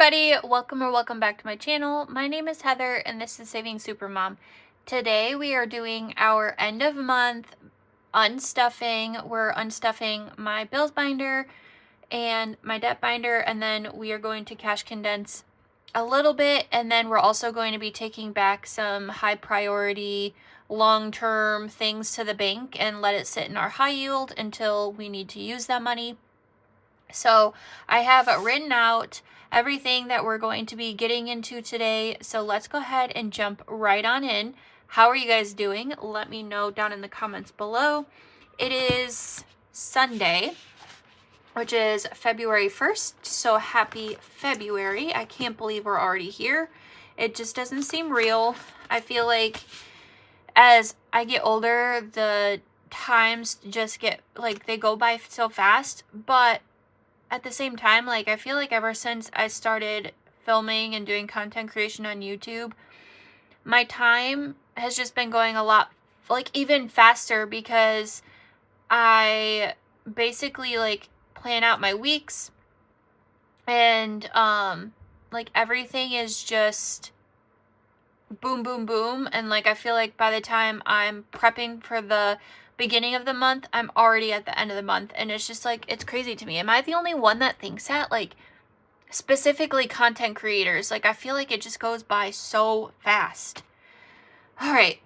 everybody, welcome back to my channel. My name is Heather and this is Saving SuperMom. Today we are doing our end of month unstuffing. We're unstuffing my bills binder and my debt binder, and then we are going to cash condense a little bit, and then we're also going to be taking back some high priority long-term things to the bank and let it sit in our high yield until we need to use that money. So I have written out everything that we're going to be getting into today. So let's go ahead and jump right on in. How are you guys doing? Let me know down in the comments below. It is Sunday, which is February 1st. So happy February. I can't believe we're already here. It just doesn't seem real. I feel like as I get older, the times just get like they go by so fast, but at the same time, like, I feel like ever since I started filming and doing content creation on YouTube, my time has just been going a lot, like, even faster, because I basically, like, plan out my weeks, and, like, everything is just boom, boom, boom, and, like, I feel like by the time I'm prepping for the beginning of the month, I'm already at the end of the month, and it's just like, it's crazy to me. Am I the only one that thinks that? Like, specifically content creators, like, I feel like it just goes by so fast. All right,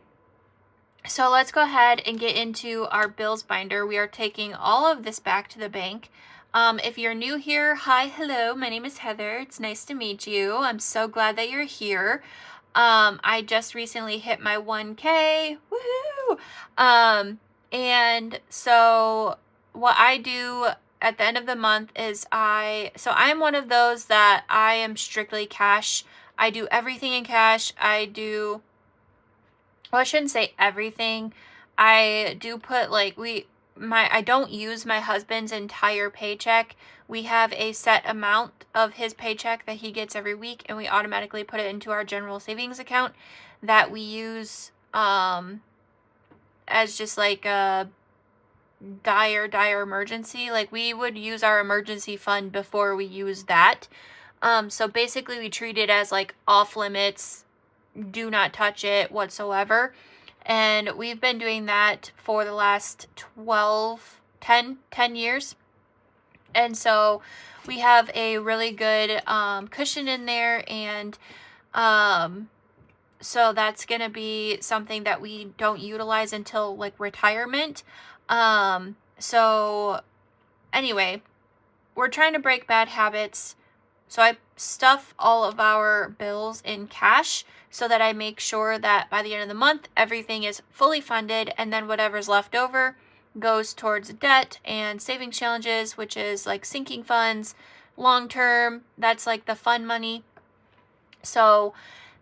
so let's go ahead and get into our bills binder. We are taking all of this back to the bank. If you're new here, hi, hello, my name is Heather. It's nice to meet you. I'm so glad that you're here. I just recently hit my 1K. Woohoo! And so what I do at the end of the month is I'm one of those that I am strictly cash. I do everything in cash. I shouldn't say everything. I do put I don't use my husband's entire paycheck. We have a set amount of his paycheck that he gets every week, and we automatically put it into our general savings account that we use, as just like a dire emergency. Like, we would use our emergency fund before we use that. So basically we treat it as like off limits, do not touch it whatsoever. And we've been doing that for the last 10 years. And so we have a really good cushion in there, and so that's going to be something that we don't utilize until like retirement. So anyway, we're trying to break bad habits. So I stuff all of our bills in cash so that I make sure that by the end of the month, everything is fully funded, and then whatever's left over goes towards debt and savings challenges, which is like sinking funds, long term. That's like the fun money. So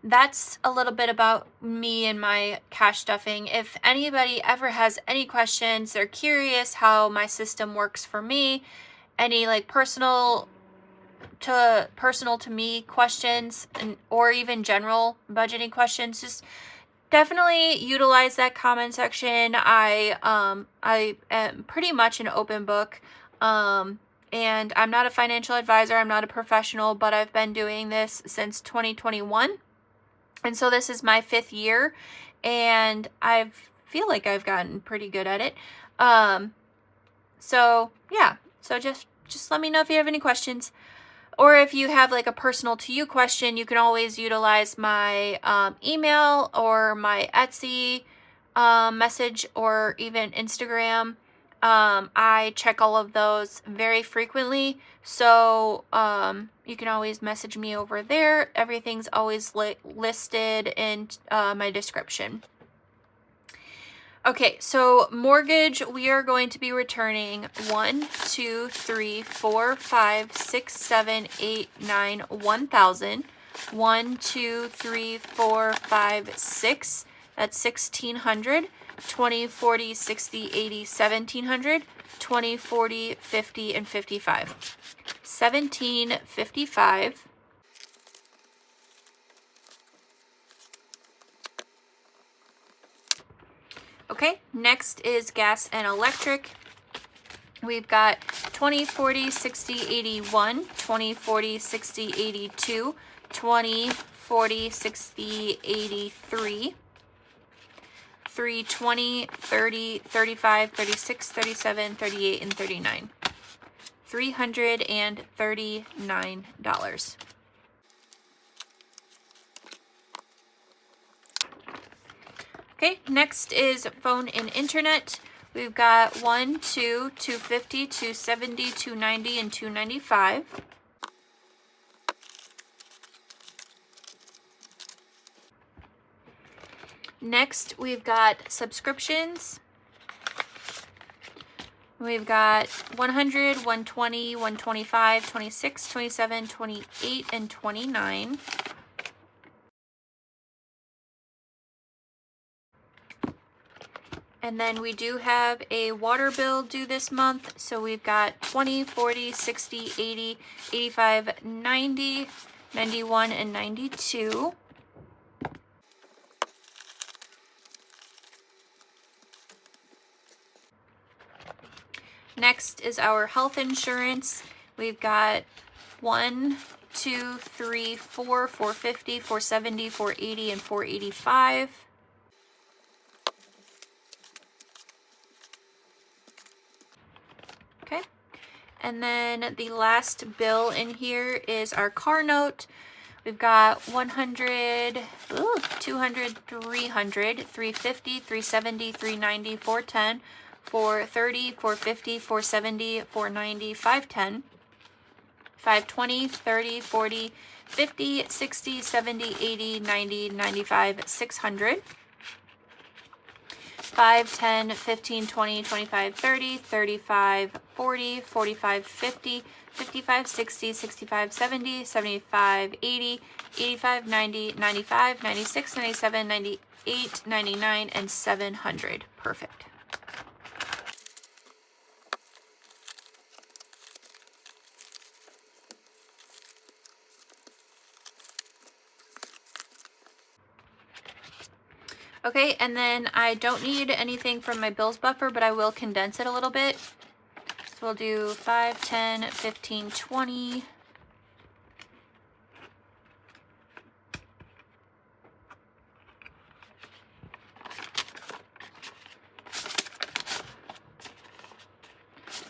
that's a little bit about me and my cash stuffing. If anybody ever has any questions, they're curious how my system works for me, any like personal to me questions, or even general budgeting questions, just definitely utilize that comment section. I am pretty much an open book. And I'm not a financial advisor. I'm not a professional, but I've been doing this since 2021. And so this is my 5th year, and I feel like I've gotten pretty good at it. So yeah, so just let me know if you have any questions, or if you have like a personal to you question. You can always utilize my email or my Etsy message, or even Instagram. I check all of those very frequently, so you can always message me over there. Everything's always listed in my description. Okay, so mortgage, we are going to be returning 1, 2, 3, 4, 5, 6, 7, 8, 9, 1,000. 1, 2, 3, 4, 5, 6. That's 1,600. 20, 40, 60, 80, 1,700. 20, 40, 50, and 55. 1,755. Okay, next is gas and electric. We've got 20, 40, 60, 81, 20, 40, 60, 82, 20, 40, 60, 83, 3, 20, 30, 35, 36, 37, 38, and 39. $339. Okay, next is phone and internet. We've got 1, 2, 250, 270, 290, and 295. Next, we've got subscriptions. We've got 100, 120, 125, 26, 27, 28, and 29. And then we do have a water bill due this month. So we've got 20, 40, 60, 80, 85, 90, 91, and 92. Next is our health insurance. We've got 1, 2, 3, 4, 450, 470, 480, and 485. Okay. And then the last bill in here is our car note. We've got 100, 200, 300, 350, 370, 390, 410, 430, 450, 470, 490, 510, 520, 30, 40, 50, 60, 70, 80, 90, 95, 600. 5, 10, 15, 20, 25, 30, 35, 40, 45, 50, 55, 60, 65, 70, 75, 80, 85, 90, 95, 96, 97, 98, 99, and 700. Perfect. Okay, and then I don't need anything from my bills buffer, but I will condense it a little bit. So we'll do 5, 10, 15, 20.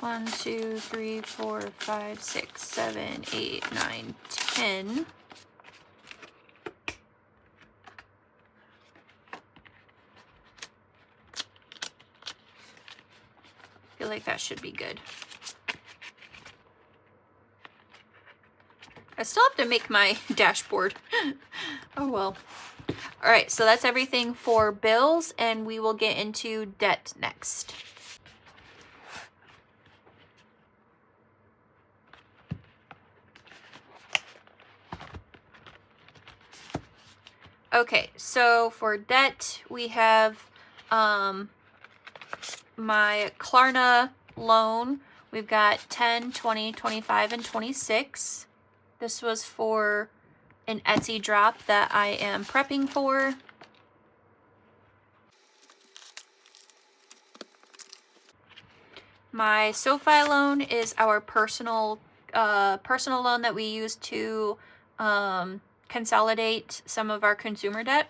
One, 2, 3, 4, 5, 6, 7, 8, 9, 10. I feel like that should be good. I still have to make my dashboard. Oh well. All right, so that's everything for bills, and we will get into debt next. Okay, so for debt, we have my Klarna loan. We've got 10, 20, 25, and 26. This was for an Etsy drop that I am prepping for. My SoFi loan is our personal loan that we use to consolidate some of our consumer debt.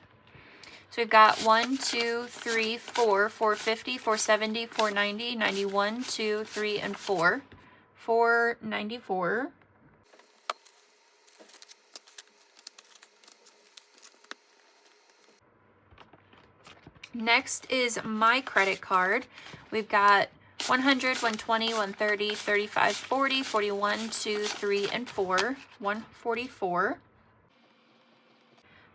So we've got 1, 2, 3, 4, 450, 470, 490, 91, 2, 3, and 4. 494. Next is my credit card. We've got 100, 120, 130, 35, 40, 41, 2, 3, and 4. 144.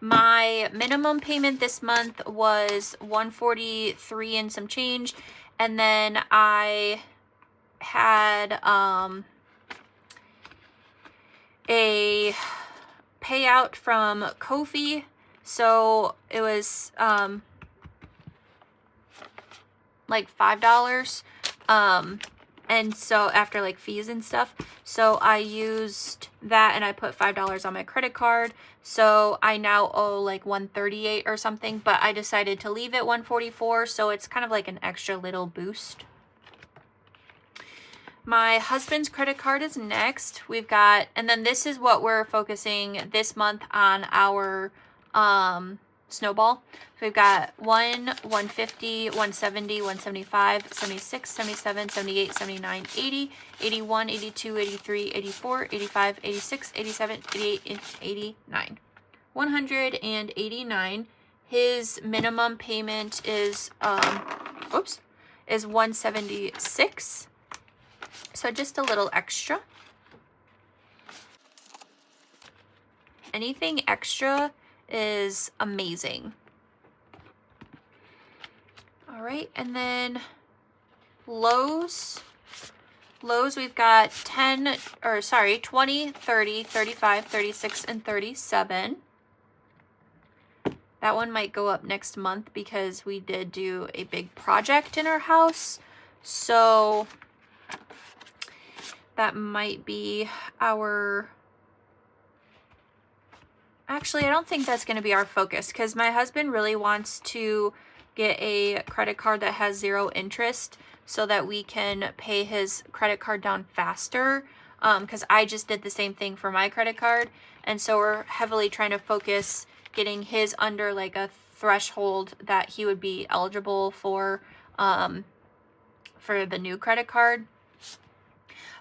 My minimum payment this month was $143 and some change, and then I had a payout from Ko-fi, so it was like $5, and so after like fees and stuff, so I used that and I put $5 on my credit card. So I now owe like $138 or something, but I decided to leave it $144, so it's kind of like an extra little boost. My husband's credit card is next. We've got, and then this is what we're focusing this month on our snowball. So we've got 150, 170, 175, 76, 77, 78, 79, 80, 81, 82, 83, 84, 85, 86, 87, 88, and 89. 189. His minimum payment is is 176. So just a little extra. Anything extra is amazing. All right, and then Lowe's, we've got 20, 30, 35, 36, and 37. That one might go up next month because we did do a big project in our house. So that might be our... Actually, I don't think that's going to be our focus because my husband really wants to get a credit card that has 0 interest so that we can pay his credit card down faster, because I just did the same thing for my credit card. And so we're heavily trying to focus getting his under like a threshold that he would be eligible for the new credit card.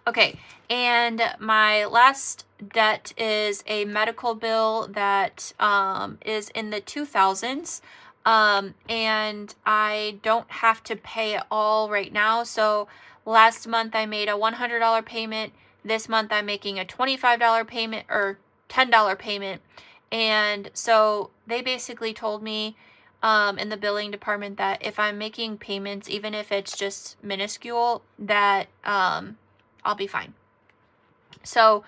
Okay, and my last debt is a medical bill that is in the 2000s, and I don't have to pay it all right now. So last month I made a $100 payment. This month I'm making a $25 payment or $10 payment. And so they basically told me in the billing department that if I'm making payments, even if it's just minuscule, that I'll be fine. So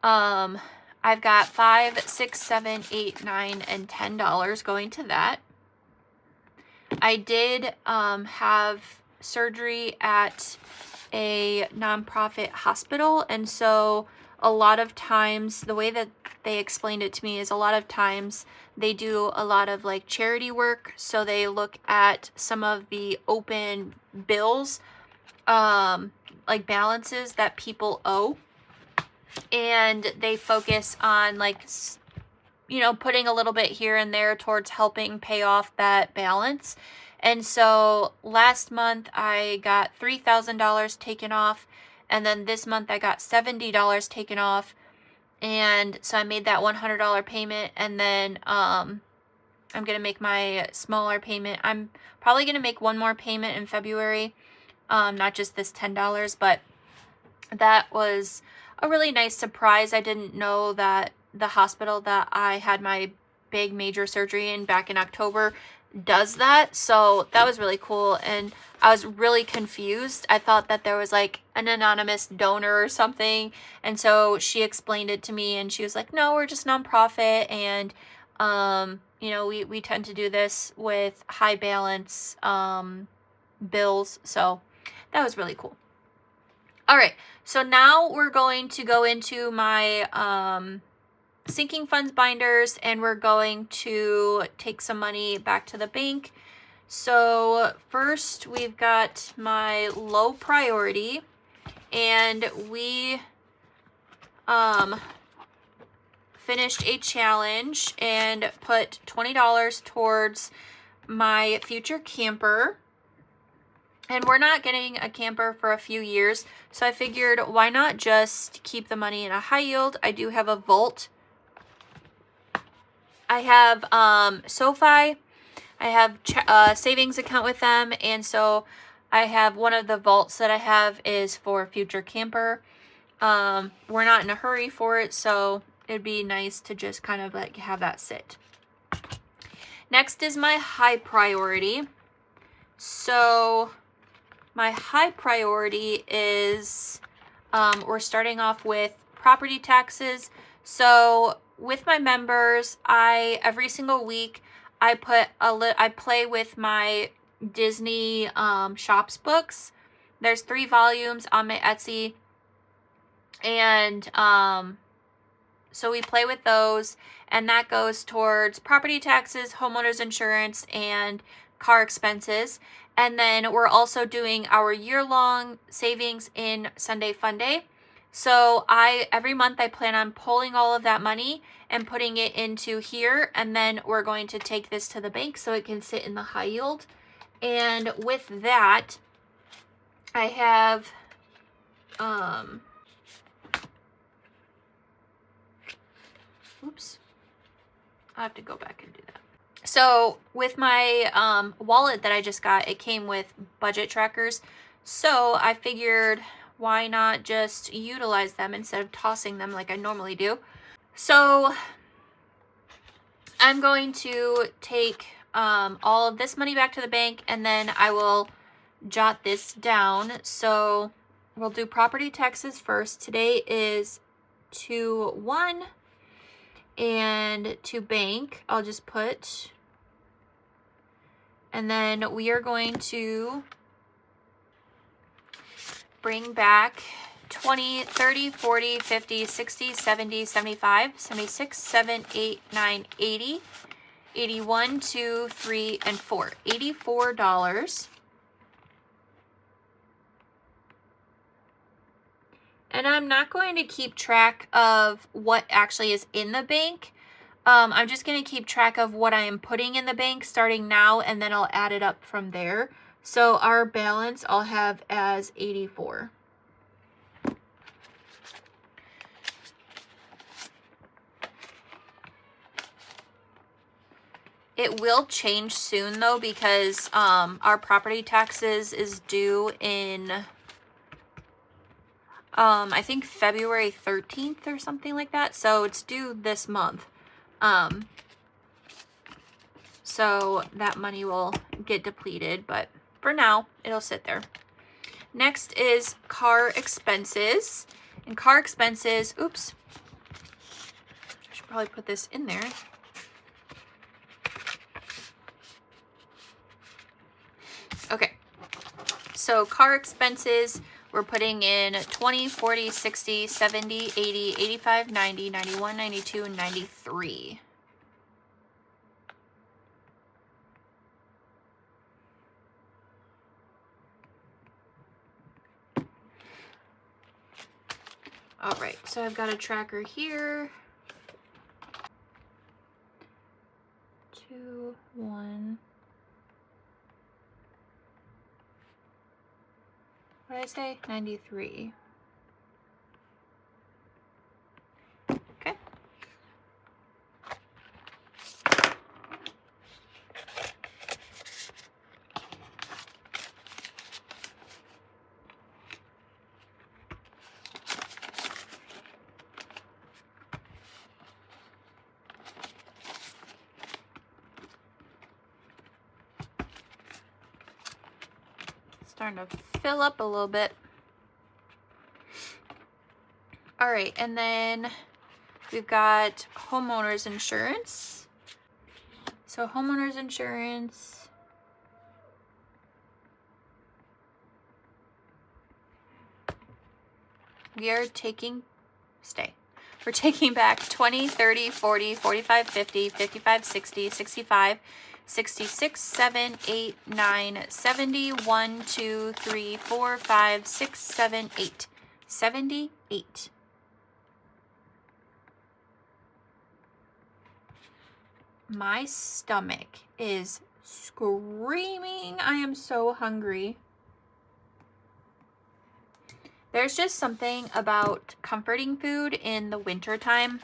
I've got $5, $6, $7, $8, $9, and $10 going to that. I did have surgery at a nonprofit hospital, and so a lot of times the way that they explained it to me is a lot of times they do a lot of like charity work. So they look at some of the open bills, like balances that people owe, and they focus on like, putting a little bit here and there towards helping pay off that balance. And so last month I got $3,000 taken off, and then this month I got $70 taken off. And so I made that $100 payment, and then I'm going to make my smaller payment. I'm probably going to make one more payment in February, not just this $10, but that was a really nice surprise. I didn't know that the hospital that I had my big major surgery in back in October does that. So that was really cool. And I was really confused. I thought that there was like an anonymous donor or something. And so she explained it to me, and she was like, no, we're just nonprofit. And, we tend to do this with high balance bills. So that was really cool. All right. So now we're going to go into my sinking funds binders, and we're going to take some money back to the bank. So first we've got my low priority, and we finished a challenge and put $20 towards my future camper. And we're not getting a camper for a few years, so I figured why not just keep the money in a high yield. I do have a vault. I have SoFi. I have a savings account with them, and so I have one of the vaults that I have is for future camper. We're not in a hurry for it, so it'd be nice to just kind of like have that sit. Next is my high priority. So my high priority is we're starting off with property taxes. So with my members, every single week I play with my Disney Shops books. There's 3 volumes on my Etsy, and so we play with those, and that goes towards property taxes, homeowners insurance, and car expenses. And then we're also doing our year-long savings in Sunday Funday. So every month I plan on pulling all of that money and putting it into here, and then we're going to take this to the bank so it can sit in the high yield. And with that, I have oops, I have to go back and do that. So with my wallet that I just got, it came with budget trackers. So I figured, why not just utilize them instead of tossing them like I normally do? So I'm going to take all of this money back to the bank, and then I will jot this down. So we'll do property taxes first. Today is 2/1, and to bank, I'll just put, and then we are going to bring back 20, 30, 40, 50, 60, 70, 75, 76, 7, 8, 9, 80, 81, 2, 3, and 4. $84. And I'm not going to keep track of what actually is in the bank. I'm just going to keep track of what I am putting in the bank starting now, and then I'll add it up from there. So our balance I'll have as 84. It will change soon though, because our property taxes is due in I think February 13th or something like that. So it's due this month. So that money will get depleted, but for now it'll sit there. Next is car expenses. And car expenses, oops, I should probably put this in there. Okay, so car expenses, we're putting in 20, 40, 60, 70, 80, 85, 90, 91, 92, and 93. All right, so I've got a tracker here. 2, 1. What did I say? 93. Okay. Starting to fill up a little bit. All right, and then we've got homeowners insurance. So homeowners insurance, we're taking back 20, 30, 40, 45, 50, 55, 60, 65, 66, 7, 8, 9, 70, 1, 2, 3, 4, 5, 6, 7, 8. 78. My stomach is screaming. I am so hungry. There's just something about comforting food in the winter time.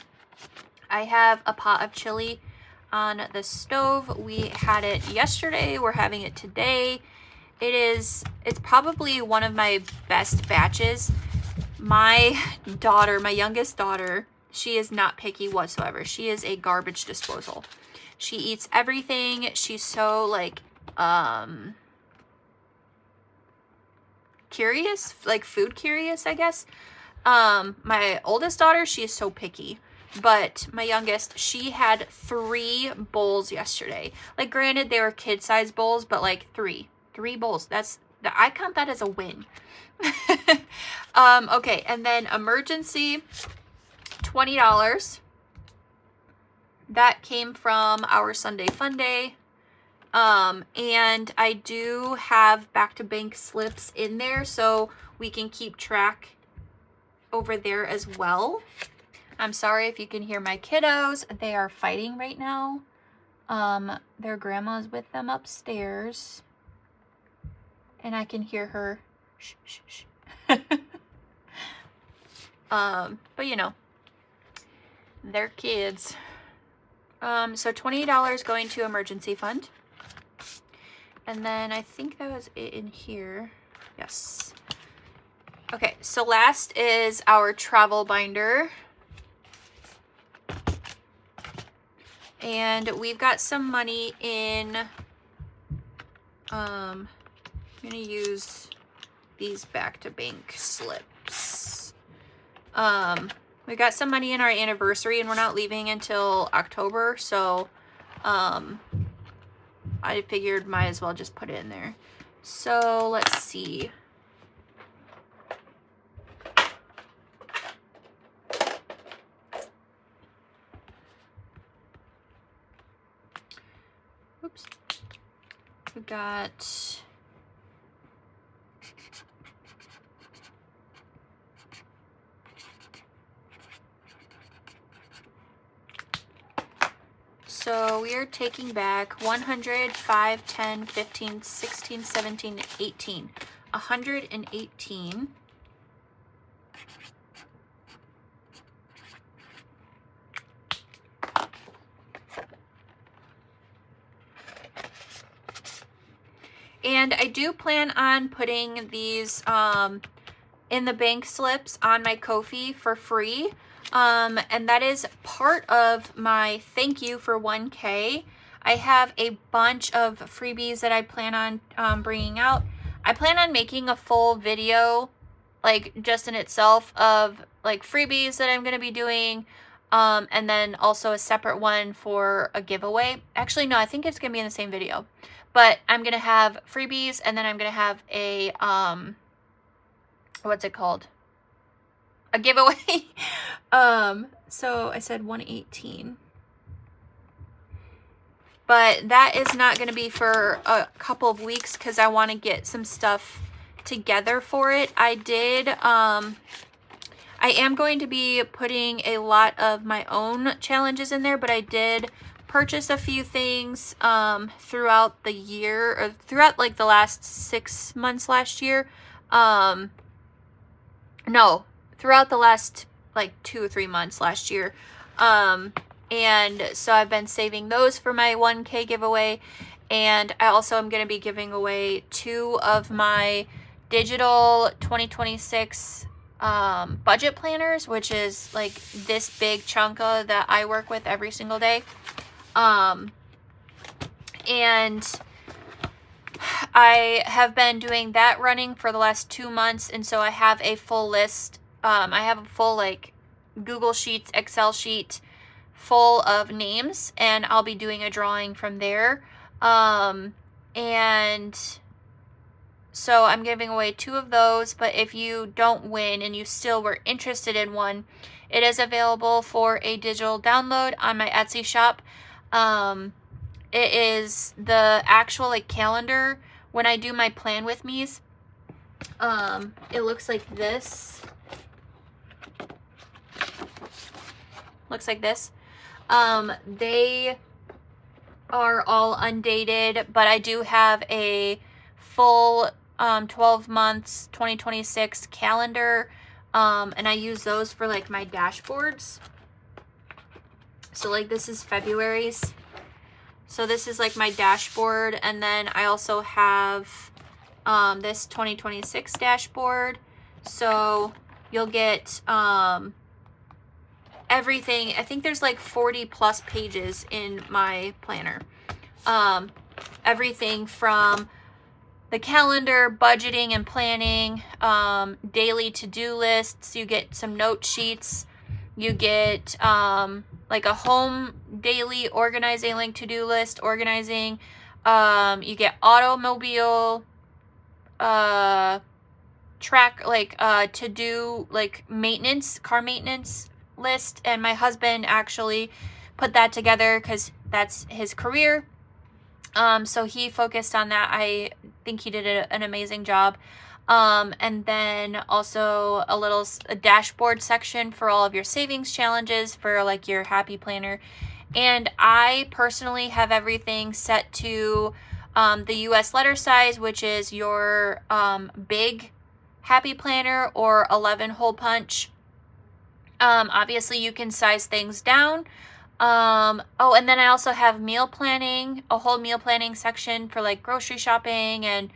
I have a pot of chili on the stove. We had it yesterday. We're having it today. It's probably one of my best batches. My daughter, my youngest daughter, she is not picky whatsoever. She is a garbage disposal. She eats everything. She's so like curious, like food curious, I guess. My oldest daughter, she is so picky. But my youngest, she had 3 bowls yesterday. Like, granted, they were kid-sized bowls, but like 3 bowls. I count that as a win. Okay, and then emergency, $20. That came from our Sunday Fun Day. And I do have back to bank slips in there so we can keep track over there as well. I'm sorry if you can hear my kiddos. They are fighting right now. Their grandma's with them upstairs. And I can hear her. Shh, shh, shh. But you know, they're kids. So $20 going to emergency fund. And then I think that was it in here. Yes. Okay, so last is our travel binder. And we've got some money in, I'm gonna use these back to bank slips. We got some money in our anniversary and we're not leaving until October, so I figured might as well just put it in there. So let's see. Oops. We got so we are taking back 100, 5, 10, 15, 16, 17, 18. 118. And I do plan on putting these in the bank slips on my Ko-fi for free. And that is part of my thank you for 1K. I have a bunch of freebies that I plan on bringing out. I plan on making a full video, like just in itself, of like freebies that I'm going to be doing. And then also a separate one for a giveaway. Actually, no, I think it's going to be in the same video. But I'm going to have freebies, and then I'm going to have a, what's it called? A giveaway. So I said 118. But that is not going to be for a couple of weeks because I want to get some stuff together for it. I am going to be putting a lot of my own challenges in there, but I did purchase a few things throughout the year, or throughout like the last 6 months last year. No, throughout the last like 2 or 3 months last year. And so I've been saving those for my 1K giveaway. And I also am going to be giving away 2 of my digital 2026 budget planners, which is like this big chunka that I work with every single day. And I have been doing that running for the last 2 months, and so I have a full list. I have a full like Google Sheets, Excel sheet full of names, and I'll be doing a drawing from there. And so I'm giving away 2 of those, but if you don't win and you still were interested in one, it is available for a digital download on my Etsy shop. It is the actual like calendar. When I do my plan with me's, it looks like this. Looks like this. They are all undated, but I do have a full 12 months 2026 calendar, and I use those for like my dashboards. So like this is February's, so this is like my dashboard, and then I also have this 2026 dashboard, so you'll get everything. I think there's like 40 plus pages in my planner. Everything from the calendar, budgeting and planning, daily to-do lists. You get some note sheets. You get like a home daily organizing, like to-do list organizing. You get automobile track, like to-do, like maintenance, car maintenance list. And my husband actually put that together because that's his career. So he focused on that. I think he did an amazing job. And then also a dashboard section for all of your savings challenges for like your happy planner. And I personally have everything set to the US letter size, which is your big happy planner or 11 hole punch. Obviously you can size things down. Oh, and then I also have meal planning, a whole meal planning section for like grocery shopping and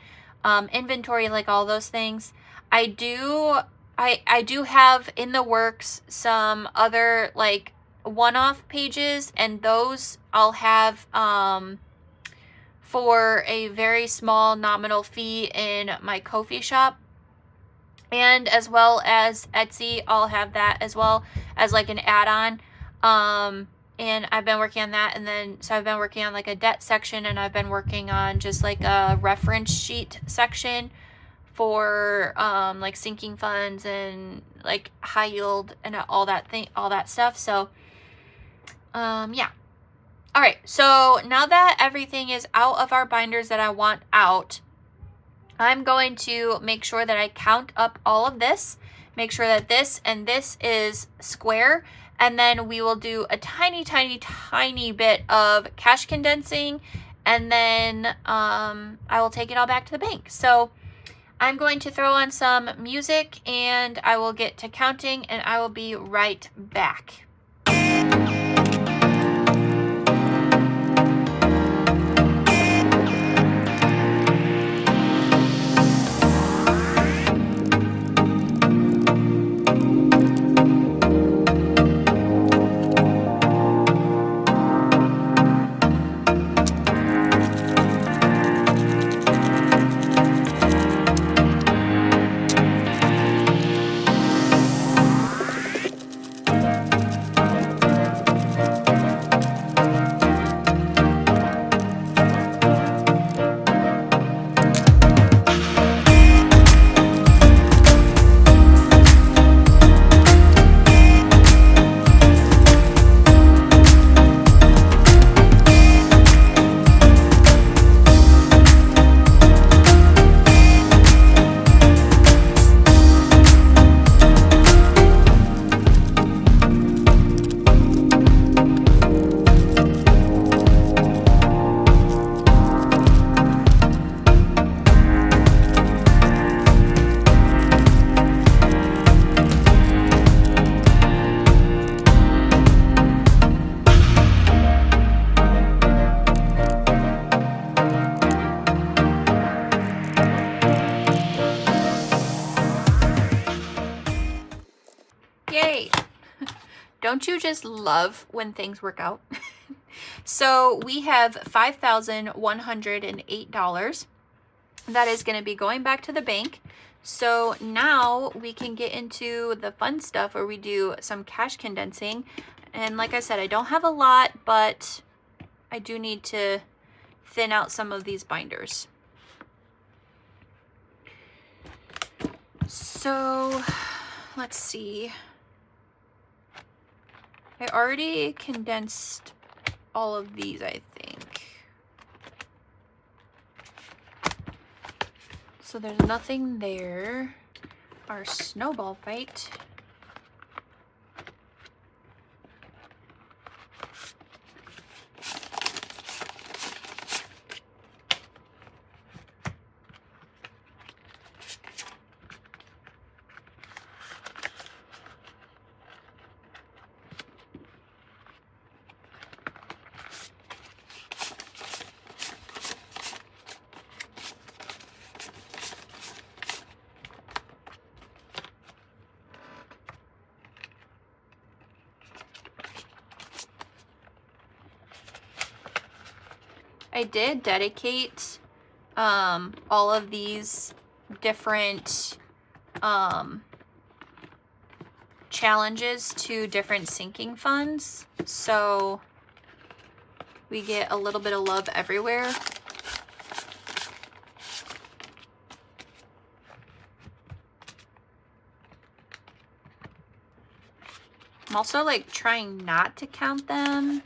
inventory, like all those things. I do have in the works some other like one-off pages, and those I'll have for a very small nominal fee in my Ko-fi shop. And as well as Etsy, I'll have that as well as like an add-on. And I've been working on that. And then, so I've been working on like a debt section, and I've been working on just like a reference sheet section for like sinking funds and like high yield and all that stuff. So yeah. All right. So now that everything is out of our binders that I want out, I'm going to make sure that I count up all of this, make sure that this and this is square, and then we will do a tiny, tiny, tiny bit of cash condensing, and then I will take it all back to the bank. So I'm going to throw on some music, and I will get to counting, and I will be right back. Yay! Don't you just love when things work out? So we have $5,108. That is going to be going back to the bank. So now we can get into the fun stuff where we do some cash condensing. And like I said, I don't have a lot, but I do need to thin out some of these binders. So let's see. I already condensed all of these, I think. So there's nothing there. Our snowball fight. I did dedicate all of these different challenges to different sinking funds, so we get a little bit of love everywhere. I'm also like trying not to count them.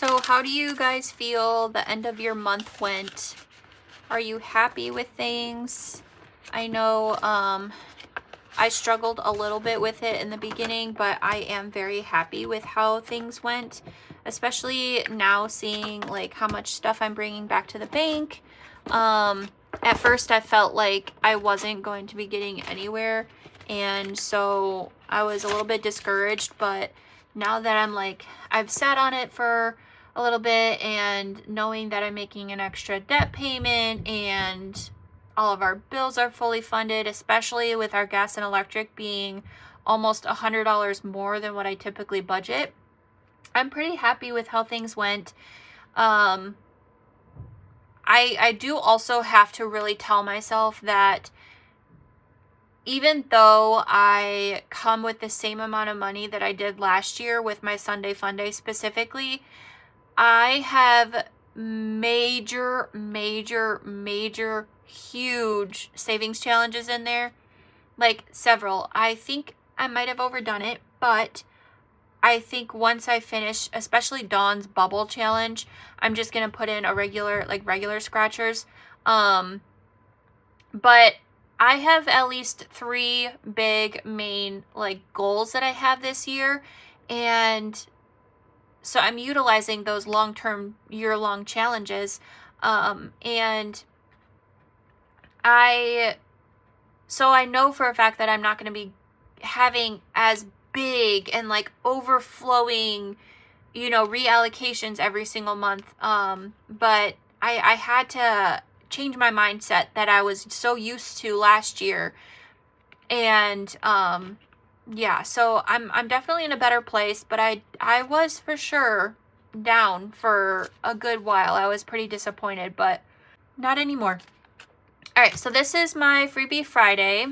So how do you guys feel the end of your month went? Are you happy with things? I know I struggled a little bit with it in the beginning, but I am very happy with how things went, especially now seeing like how much stuff I'm bringing back to the bank. At first I felt like I wasn't going to be getting anywhere, and so I was a little bit discouraged, but now that I'm like, I've sat on it for a little bit, and knowing that I'm making an extra debt payment and all of our bills are fully funded, especially with our gas and electric being almost $100 more than what I typically budget, I'm pretty happy with how things went. I do also have to really tell myself that even though I come with the same amount of money that I did last year with my Sunday Funday specifically, I have major, huge savings challenges in there. Like several. I think I might have overdone it, but I think once I finish, especially Dawn's bubble challenge, I'm just going to put in a regular scratchers. But I have at least 3 big main like goals that I have this year, and so I'm utilizing those long-term year-long challenges. And I know for a fact that I'm not going to be having as big and like overflowing, reallocations every single month. But I had to change my mindset that I was so used to last year. And yeah, so I'm definitely in a better place, but I was for sure down for a good while. I was pretty disappointed, but not anymore. All right, so this is my Freebie Friday.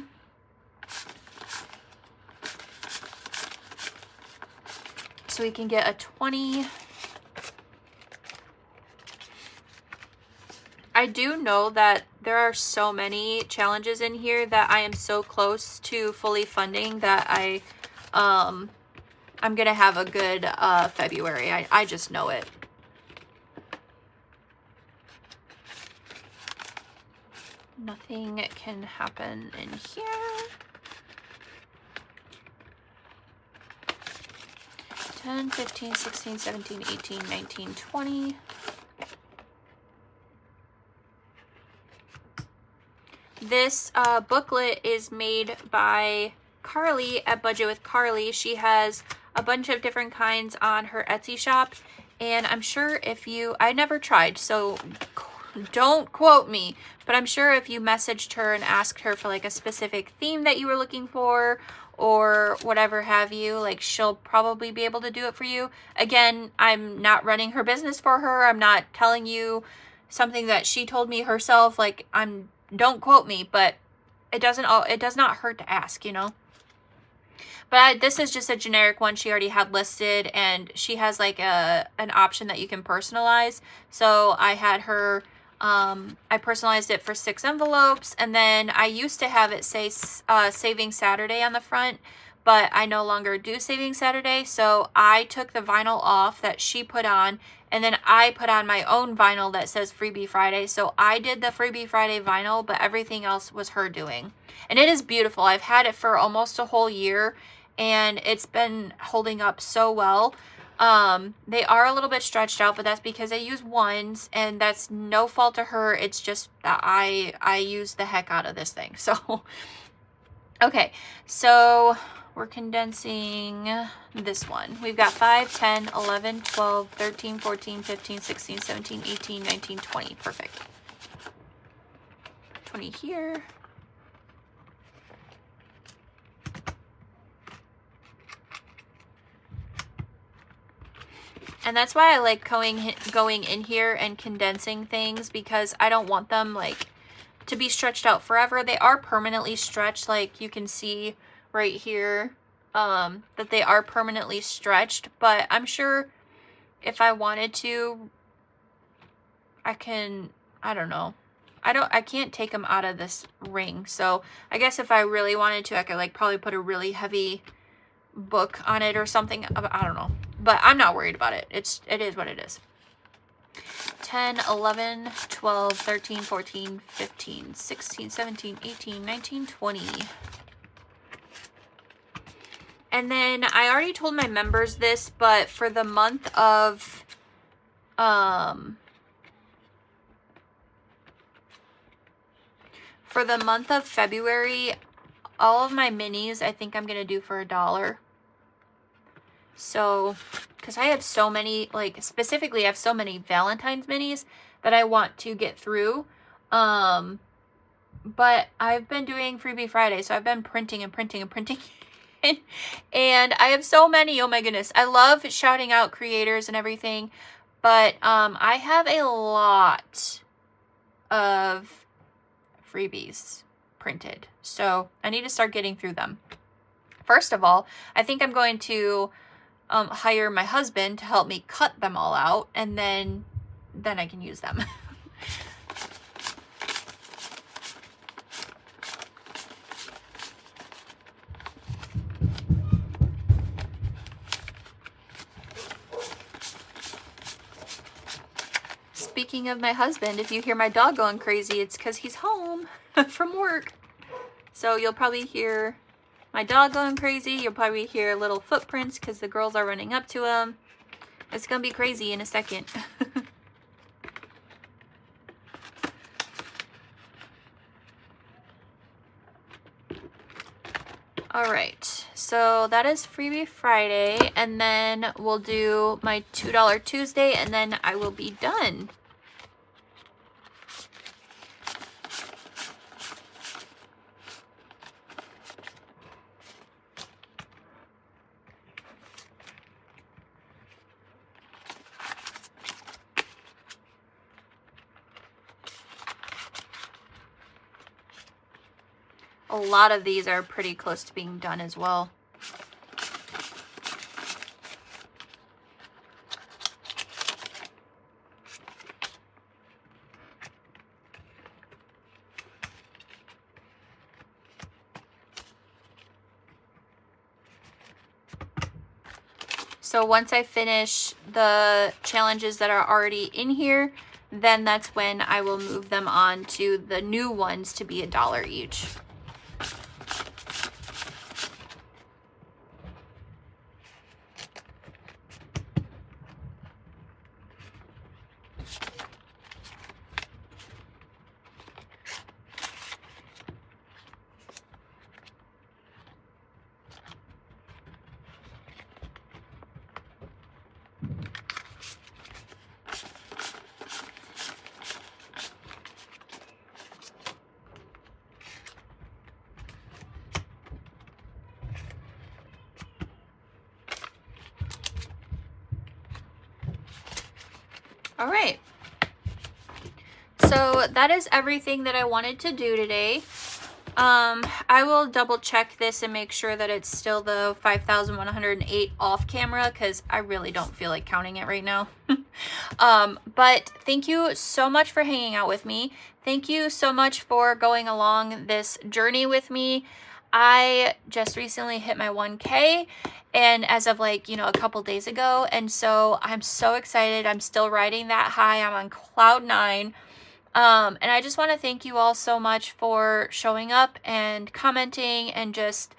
So we can get a 20. I do know that there are so many challenges in here that I am so close to fully funding that I'm going to have a good February. I just know it. Nothing can happen in here. 10, 15, 16, 17, 18, 19, 20. This booklet is made by Carly at Budget with Carly. She has a bunch of different kinds on her Etsy shop, and I'm sure if you, I never tried, so don't quote me, but I'm sure if you messaged her and asked her for like a specific theme that you were looking for or whatever have you, like she'll probably be able to do it for you. Again, I'm not running her business for her. I'm not telling you something that she told me herself. Like, don't quote me, but it does not hurt to ask, But this is just a generic one she already had listed, and she has like an option that you can personalize. So I had her, I personalized it for 6 envelopes, and then I used to have it say Saving Saturday on the front, but I no longer do Saving Saturday, so I took the vinyl off that she put on, and then I put on my own vinyl that says Freebie Friday. So I did the Freebie Friday vinyl, but everything else was her doing. And it is beautiful. I've had it for almost a whole year, and it's been holding up so well. They are a little bit stretched out, but that's because I use ones, and that's no fault to her. It's just that I use the heck out of this thing. So, okay. So we're condensing this one. We've got 5, 10, 11, 12, 13, 14, 15, 16, 17, 18, 19, 20. Perfect. 20 here. And that's why I like going in here and condensing things, because I don't want them like to be stretched out forever. They are permanently stretched, like you can see right here, that they are permanently stretched, but I'm sure if I wanted to, I don't know. I can't take them out of this ring. So I guess if I really wanted to, I could like probably put a really heavy book on it or something. I don't know. but I'm not worried about it. It is what it is. 10, 11, 12, 13, 14, 15, 16, 17, 18, 19, 20. And then I already told my members this, but for the month of February, all of my minis I think I'm gonna do for $1. So, because I have so many, like specifically I have so many Valentine's minis that I want to get through. But I've been doing Freebie Friday, so I've been printing and printing and printing. And I have so many, oh my goodness. I love shouting out creators and everything, but I have a lot of freebies printed, so I need to start getting through them. First of all, I think I'm going to hire my husband to help me cut them all out, and then I can use them. Speaking of my husband, if you hear my dog going crazy, it's because he's home from work. So you'll probably hear my dog going crazy. You'll probably hear little footprints because the girls are running up to him. It's going to be crazy in a second. All right, so that is Freebie Friday, and then we'll do my $2 Tuesday, and then I will be done. A lot of these are pretty close to being done as well. So once I finish the challenges that are already in here, then that's when I will move them on to the new ones to be $1 each. All right, so that is everything that I wanted to do today. I will double check this and make sure that it's still the 5,108 off camera, because I really don't feel like counting it right now. But thank you so much for hanging out with me. Thank you so much for going along this journey with me. I just recently hit my 1K, and as of like, a couple days ago, and so I'm so excited. I'm still riding that high. I'm on cloud 9. And I just want to thank you all so much for showing up and commenting and just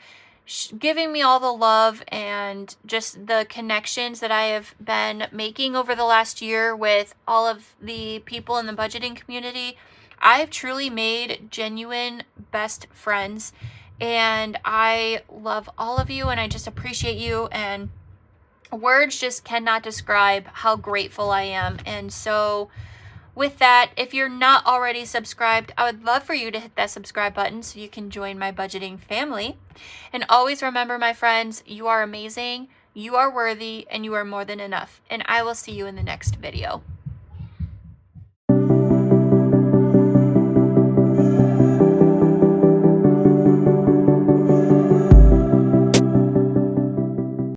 giving me all the love and just the connections that I have been making over the last year with all of the people in the budgeting community. I've truly made genuine best friends, and I love all of you, and I just appreciate you, and words just cannot describe how grateful I am. And so with that, if you're not already subscribed, I would love for you to hit that subscribe button so you can join my budgeting family. And always remember, my friends, you are amazing, you are worthy, and you are more than enough. And I will see you in the next video.